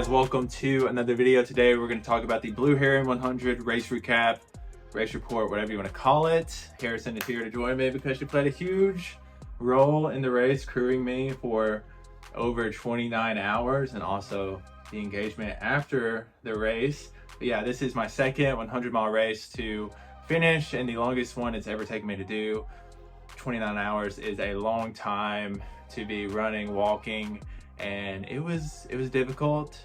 guys, welcome to another video. Today we're going to talk about the Blue Heron 100 race recap, race report, whatever you want to call it. Harrison is here to join me because she played a huge role in the race, crewing me for over 29 hours and also the engagement after the race. But yeah, this is my second 100-mile race to finish and the longest one it's ever taken me to do. 29 hours is a long time to be running, walking, and it was difficult,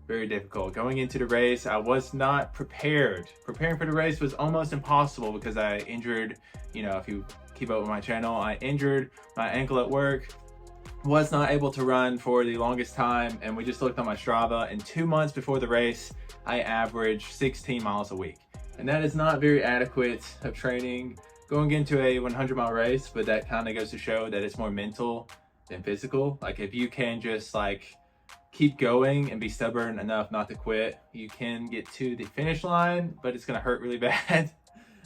very difficult. Going into the race, I was not prepared. Preparing for the race was almost impossible because I injured, if you keep up with my channel, I injured my ankle at work, was not able to run for the longest time, and we just looked on my Strava, and 2 months before the race, I averaged 16 miles a week. And that is not very adequate of training going into a 100-mile race, but that kind of goes to show that it's more mental than physical. Like if you can just keep going and be stubborn enough not to quit, you can get to the finish line, but it's gonna hurt really bad.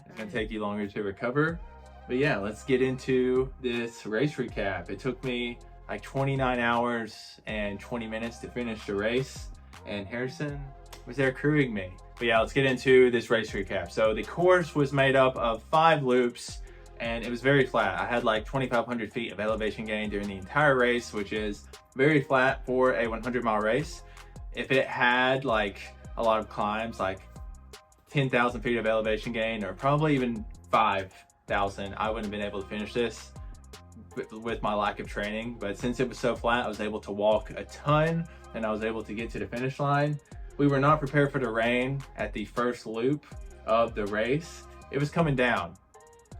It's gonna take you longer to recover. But yeah, let's get into this race recap. It took me like 29 hours and 20 minutes to finish the race, and Harrison was there crewing me. But yeah, let's get into this race recap. So the course was made up of 5 loops, and it was very flat. I had like 2,500 feet of elevation gain during the entire race, which is very flat for a 100-mile race. If it had like a lot of climbs, like 10,000 feet of elevation gain, or probably even 5,000, I wouldn't have been able to finish this with my lack of training. But since it was so flat, I was able to walk a ton and I was able to get to the finish line. We were not prepared for the rain at the first loop of the race. It was coming down.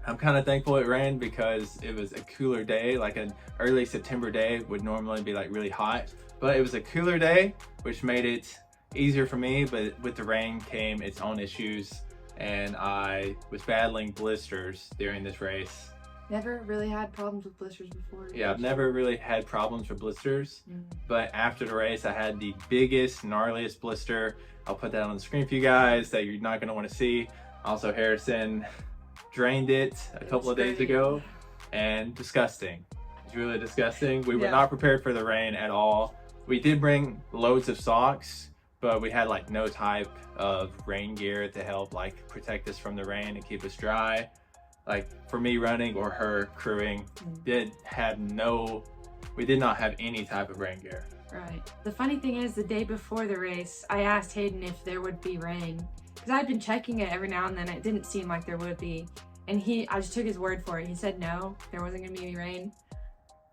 I'm kind of thankful it rained because it was a cooler day. Like an early September day would normally be like really hot, but it was a cooler day, which made it easier for me. But with the rain came its own issues, and I was battling blisters during this race. Never really had problems with blisters before. Yeah, I've never really had problems with blisters, but after the race, I had the biggest, gnarliest blister. I'll put that on the screen for you guys that you're not gonna wanna see. Also, Harrison drained it a couple of days ago, and disgusting. It's really disgusting. We were not prepared for the rain at all. We did bring loads of socks, but we had like no type of rain gear to help like protect us from the rain and keep us dry. Like for me running or her crewing, we did not have any type of rain gear. Right. The funny thing is, the day before the race, I asked Hayden if there would be rain, because I'd been checking it every now and then. It didn't seem like there would be, and I just took his word for it. He said no, there wasn't gonna be any rain.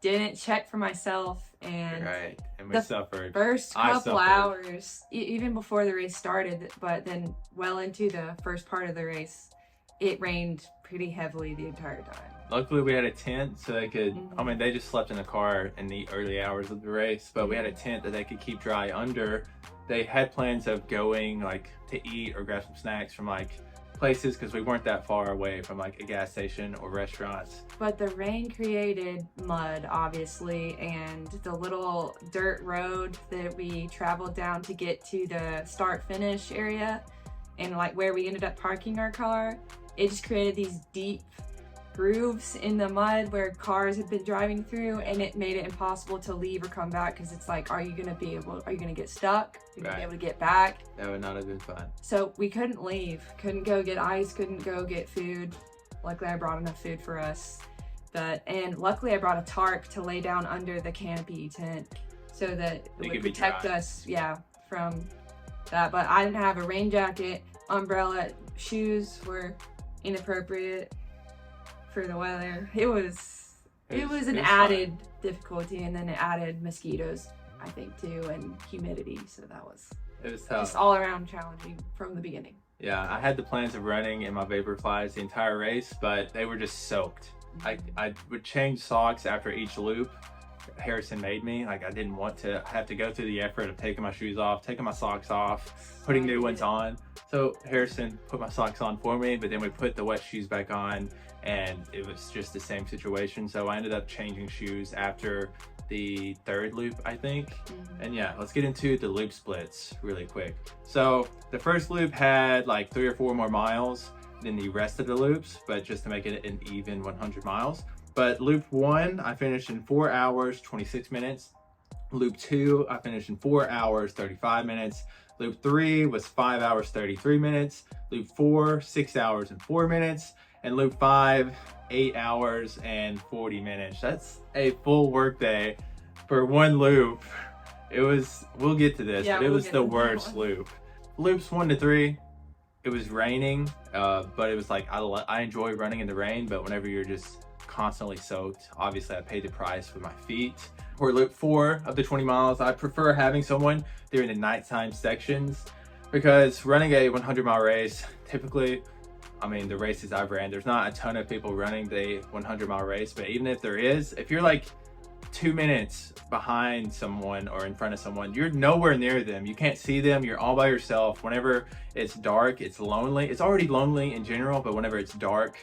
Didn't check for myself, and right, and we suffered. First couple hours, even before the race started, but then well into the first part of the race, it rained pretty heavily the entire time. Luckily we had a tent so they could, they just slept in the car in the early hours of the race, but we had a tent that they could keep dry under. They had plans of going to eat or grab some snacks from places, because we weren't that far away from a gas station or restaurants. But the rain created mud, obviously, and the little dirt road that we traveled down to get to the start-finish area and where we ended up parking our car, it just created these deep grooves in the mud where cars had been driving through, and it made it impossible to leave or come back, because it's like, are you gonna get stuck? Are you gonna be able to get back? That would not have been fun. So we couldn't leave, couldn't go get ice, couldn't go get food. Luckily I brought enough food for us. And luckily I brought a tarp to lay down under the canopy tent so that it would protect us, from that. But I didn't have a rain jacket, umbrella, shoes were inappropriate for the weather. It was an added difficulty, and then it added mosquitoes, I think, too, and humidity. So it was tough. Just all around challenging from the beginning. Yeah, I had the plans of running in my Vaporflies the entire race, but they were just soaked. I would change socks after each loop. Harrison made me. I didn't want to have to go through the effort of taking my shoes off, taking my socks off, putting new ones on. So Harrison put my socks on for me, but then we put the wet shoes back on, and it was just the same situation. So I ended up changing shoes after the 3rd loop, I think. And yeah, let's get into the loop splits really quick. So the first loop had 3 or 4 more miles than the rest of the loops, but just to make it an even 100 miles. But loop 1, I finished in 4 hours, 26 minutes. Loop 2, I finished in 4 hours, 35 minutes. Loop 3 was 5 hours, 33 minutes. Loop 4, 6 hours and 4 minutes. And loop 5, 8 hours and 40 minutes. That's a full work day for one loop. It was, we'll get to this, but it was the worst loop. Loops 1 to 3, it was raining, but it was like, I enjoy running in the rain, but whenever you're just constantly soaked, obviously I paid the price with my feet. For loop 4 of the 20 miles, I prefer having someone during the nighttime sections because running a 100-mile race, typically, I mean, the races I've ran, there's not a ton of people running the 100-mile race, but even if there is, if you're like 2 minutes behind someone or in front of someone, you're nowhere near them. You can't see them. You're all by yourself. Whenever it's dark, it's lonely. It's already lonely in general, but whenever it's dark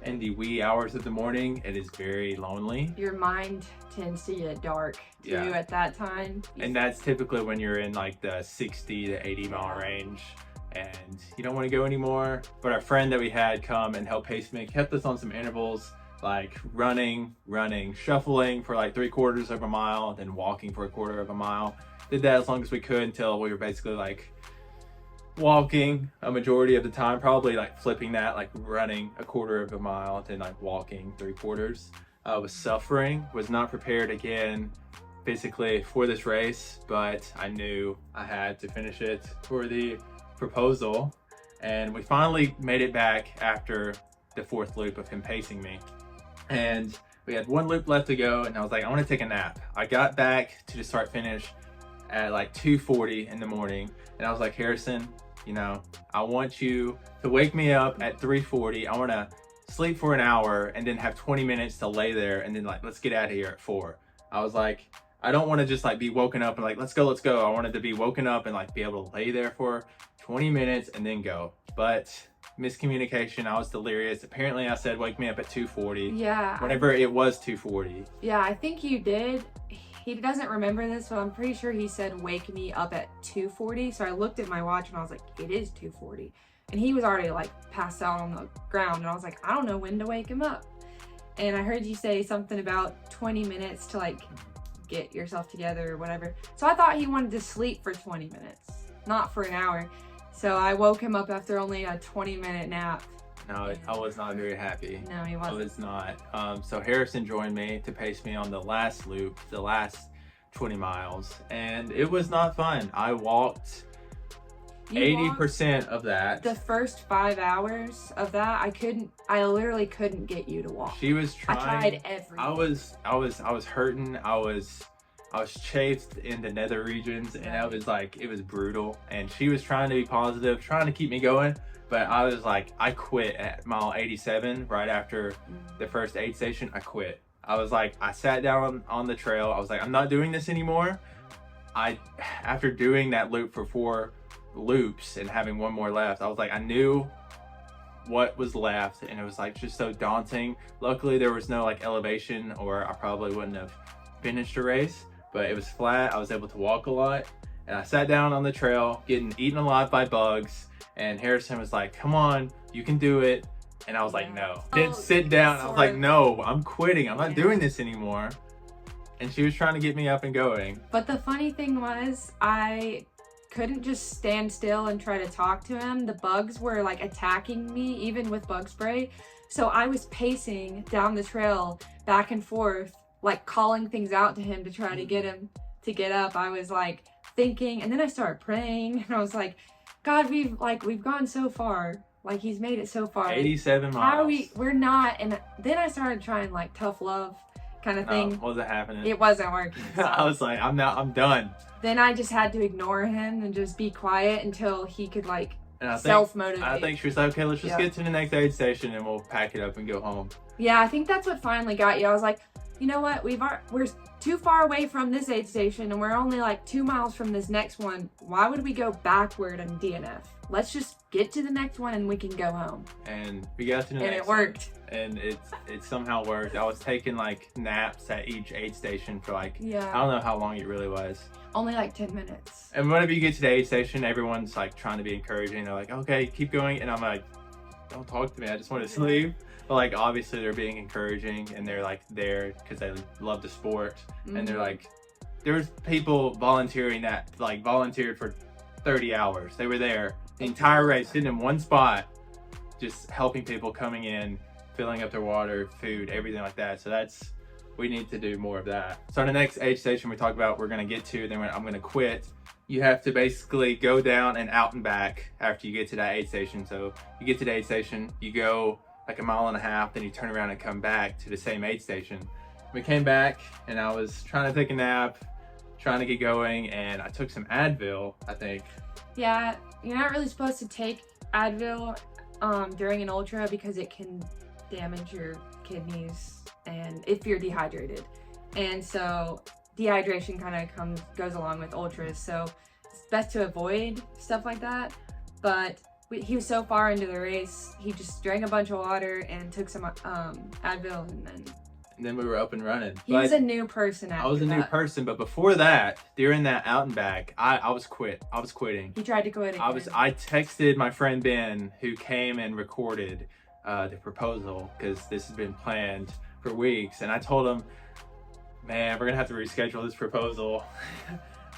in the wee hours of the morning, it is very lonely. Your mind tends to get dark too at that time. And that's typically when you're in like the 60 to 80 mile range and you don't want to go anymore. But our friend that we had come and help pace me kept us on some intervals, like running, shuffling for like 3/4 of a mile, then walking for 1/4 of a mile. Did that as long as we could until we were basically like walking a majority of the time, probably like flipping that, like running 1/4 of a mile, then like walking 3/4. I was suffering, was not prepared again physically for this race, but I knew I had to finish it for the proposal. And we finally made it back after the 4th loop of him pacing me. And we had 1 loop left to go, and I was like, I want to take a nap. I got back to the start finish at like 2:40 in the morning, and I was like, Harrison, you know, I want you to wake me up at 3:40. I want to sleep for an hour and then have 20 minutes to lay there, and then like, let's get out of here at 4. I was like, I don't want to just like be woken up and like, let's go. I wanted to be woken up and like be able to lay there for 20 minutes and then go. But miscommunication, I was delirious. Apparently I said wake me up at 2:40. Yeah. Whenever it was 2:40. Yeah, I think you did. He doesn't remember this, but I'm pretty sure he said wake me up at 2:40. So I looked at my watch and I was like, it is 2:40. And he was already like passed out on the ground, and I was like, I don't know when to wake him up. And I heard you say something about 20 minutes to like get yourself together or whatever. So I thought he wanted to sleep for 20 minutes, not for an hour. So I woke him up after only a 20-minute nap. No, I was not very happy. No, he wasn't. I was not. So Harrison joined me to pace me on the last loop, the last 20 miles, and it was not fun. I walked 80% of that. The first 5 hours of that, I literally couldn't get you to walk. She was trying. I tried everything. I was hurting. I was chafed in the nether regions, and I was like, it was brutal. And she was trying to be positive, trying to keep me going. But I was like, I quit at mile 87, right after the first aid station. I quit. I was like, I sat down on the trail. I was like, I'm not doing this anymore. After doing that loop for 4 loops and having 1 more left, I was like, I knew what was left, and it was like just so daunting. Luckily there was no like elevation, or I probably wouldn't have finished the race, but it was flat. I was able to walk a lot, and I sat down on the trail getting eaten alive by bugs, and Harrison was like, come on, you can do it. And I was like, no. Didn't sit down. I was like, no, I'm quitting. I'm not doing this anymore. And she was trying to get me up and going. But the funny thing was, I couldn't just stand still and try to talk to him. The bugs were like attacking me, even with bug spray. So I was pacing down the trail back and forth, like calling things out to him to try to get him to get up. I was like thinking, and then I started praying, and I was like, God, we've gone so far. Like, he's made it so far. 87 miles. We're not. And then I started trying like tough love kind of thing. Wasn't happening. It wasn't working. So. I was like, I'm done. Then I just had to ignore him and just be quiet until he could like And self-motivate. I think she was like, okay, let's just get to the next aid station and we'll pack it up and go home. Yeah, I think that's what finally got you. I was like, you know what? We're too far away from this aid station, and we're only like 2 miles from this next one. Why would we go backward and DNF? Let's just get to the next one and we can go home. And we got to the next one. And it worked. And it somehow worked. I was taking like naps at each aid station for like, I don't know how long it really was. Only like 10 minutes. And whenever you get to the aid station, everyone's like trying to be encouraging. They're like, okay, keep going. And I'm like, don't talk to me. I just want to sleep. But like, obviously they're being encouraging, and they're like there because they love the sport. And they're like, there's people volunteering that like volunteered for 30 hours. They were there the entire race, sitting in one spot, just helping people coming in, filling up their water, food, everything like that. So we need to do more of that. So the next aid station we talk about, we're gonna get to, then I'm gonna quit. You have to basically go down and out and back after you get to that aid station. So you get to the aid station, you go like 1.5 miles, then you turn around and come back to the same aid station. We came back and I was trying to take a nap, trying to get going, and I took some Advil, I think. Yeah, you're not really supposed to take Advil during an ultra because it can damage your kidneys and if you're dehydrated. And so dehydration kind of goes along with ultras, so it's best to avoid stuff like that. But he was so far into the race, he just drank a bunch of water and took some Advil, and then we were up and running. He was a new person after I was a new person, but before that, during that out and back, I was quitting. He tried to quit again. I texted my friend Ben, who came and recorded the proposal, because this has been planned for weeks, and I told him, man, we're gonna have to reschedule this proposal.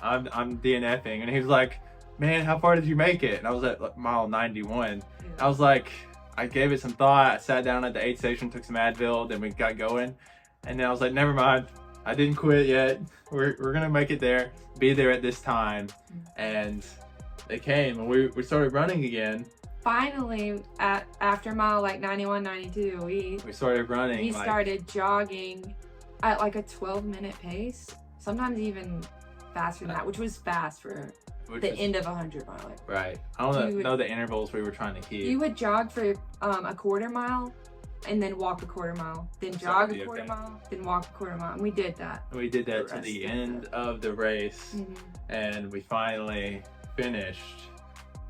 I'm DNFing. And he was like, man, how far did you make it? And I was at like, mile 91. Yeah. I was like, I gave it some thought. I sat down at the aid station, took some Advil, then we got going. And then I was like, never mind, I didn't quit yet. We're gonna make it there, be there at this time. And they came and we started running again. Finally, after mile like 91, 92, we started running. We started jogging at like a 12-minute pace, sometimes even faster than that, which was fast for the end of 100 mile. Right. I don't know the intervals we were trying to keep. You would jog for a 1/4 mile and then walk a 1/4 mile, then jog a 1/4 mile, then walk a 1/4 mile. And we did that. We did that to the end of the race, and we finally finished.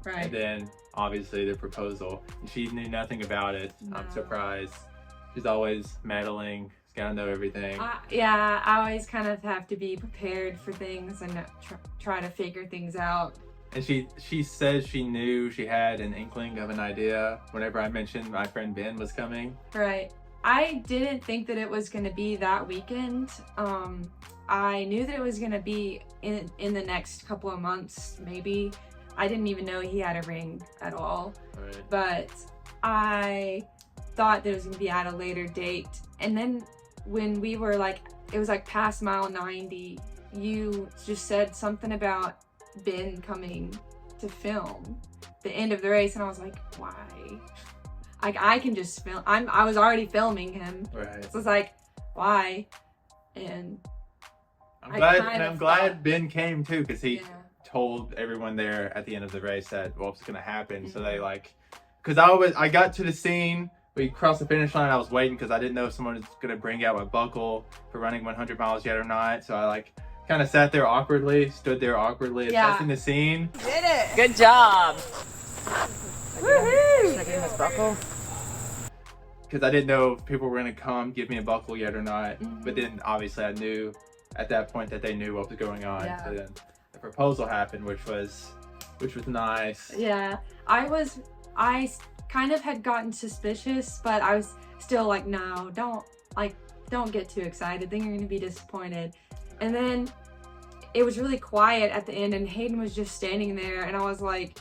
Right. And then obviously the proposal. She knew nothing about it. No. I'm surprised. She's always meddling. She's gotta know everything. Yeah, I always kind of have to be prepared for things and try to figure things out. And she says she knew, she had an inkling of an idea whenever I mentioned my friend Ben was coming. Right. I didn't think that it was going to be that weekend. I knew that it was going to be in the next couple of months, maybe. I didn't even know he had a ring at all. Right. But I thought that it was going to be at a later date. And then when we were like, it was like past mile 90, you just said something about Ben coming to film the end of the race, and I was like, why? Like, I can just film. I was already filming him. Right. So I was like, why? And I'm glad Ben came too, because he told everyone there at the end of the race that what was going to happen. So they because I got to the scene, we crossed the finish line, I was waiting because I didn't know if someone was going to bring out my buckle for running 100 miles yet or not. So I kind of stood there awkwardly, assessing the scene. Did it! Good job! Woohoo! Checking his buckle. Because I didn't know if people were going to come give me a buckle yet or not. But then obviously I knew at that point that they knew what was going on. Yeah. So then the proposal happened, which was nice. Yeah, I kind of had gotten suspicious, but I was still like, no, don't get too excited, then you're gonna be disappointed. And then it was really quiet at the end, and Hayden was just standing there, and I was like,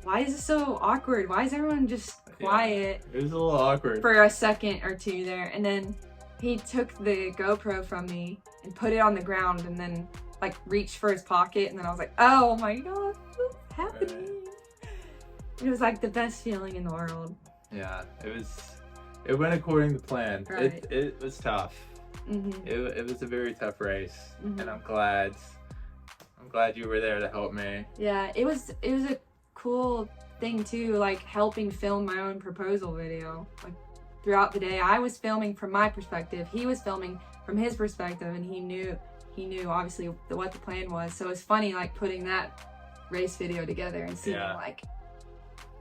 why is it so awkward? Why is everyone just quiet? Yeah, it was a little awkward for a second or two there. And then he took the GoPro from me and put it on the ground, and then like reached for his pocket, and then I was like, oh my god, what's happening? Right. It was like the best feeling in the world. Yeah, it went according to plan. Right. It was tough. It was a very tough race, and I'm glad you were there to help me. Yeah, it was a cool thing too, like helping film my own proposal video. Like throughout the day, I was filming from my perspective, he was filming from his perspective, and he knew obviously what the plan was. So it's funny like putting that race video together and seeing like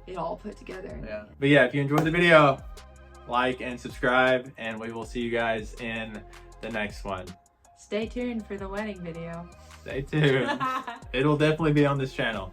it all put together. Yeah. But yeah, if you enjoyed the video, like and subscribe, and we will see you guys in the next one. Stay tuned for the wedding video. Stay tuned. It'll definitely be on this channel.